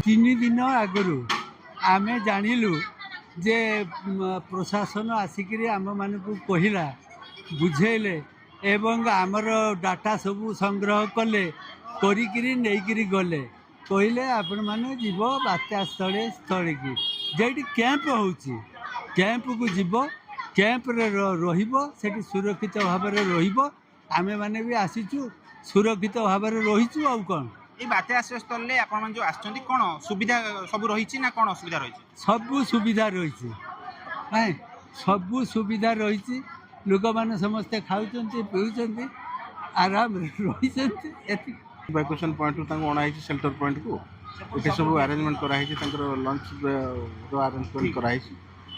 तीन दिन आगु आम जानिलु जे प्रशासन आसिक आम मान कहला बुझेले एवं आमर डाटा सब संग्रह कले करी गले कहले आपण मैंने जीव बात्या स्थले स्थल की जेटी कैंप होची कैंप को जीव कैंप रे रहिबो सेठी सुरक्षित भाव में रहिबो आमे माने भी आसीचु सुरक्षित भाव में रहीचु आ कौन ये बात्या आश्रय स्थल आप जो आसछंती कोन सुविधा सब रही ना कोन सुविधा रही सबू सुविधा रही सबू सुविधा रही लोक मैंने समस्ते खाऊँ पीऊँ आराम रही evacuation point Anai shelter point को ये सब अरेंजमेंट कराई लंच अरेंजमेंट कराई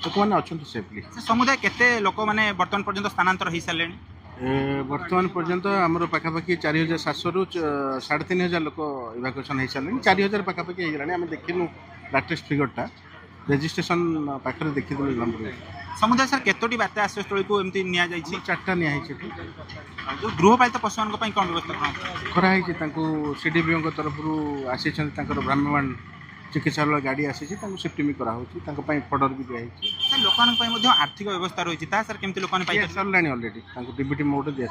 लोक मैंने अच्छा सेफली समुदाय केते लोक मैंने बर्तमान पर्यंत स्थानांतर हो सारे बर्तमान पर्यंत आमर पाखापाखि 4700 रु 3500 लोक इवैक्यूएशन हो सारे 4000 पाखापाखि होगा आम देखिलु लाटेस्ट फिगरटा रेजिस्ट्रेशन पाखे देखीदे नंबर समुदाय सर केतोटी बात्या आश्रय स्थल को एमती निया जाइछि 4टा निया जो गृहपालित पशु मान कौन व्यवस्था कराई सीडीपीओ तरफ आसी भ्राम्यमाण चिकित्सालय गाड़ी आसी सेफ्टी कराई फर्डर भी दिखाई लोक आर्थिक व्यवस्था रही है सर केमती लोक सारे अलरेडी डीबीटी मोड दिया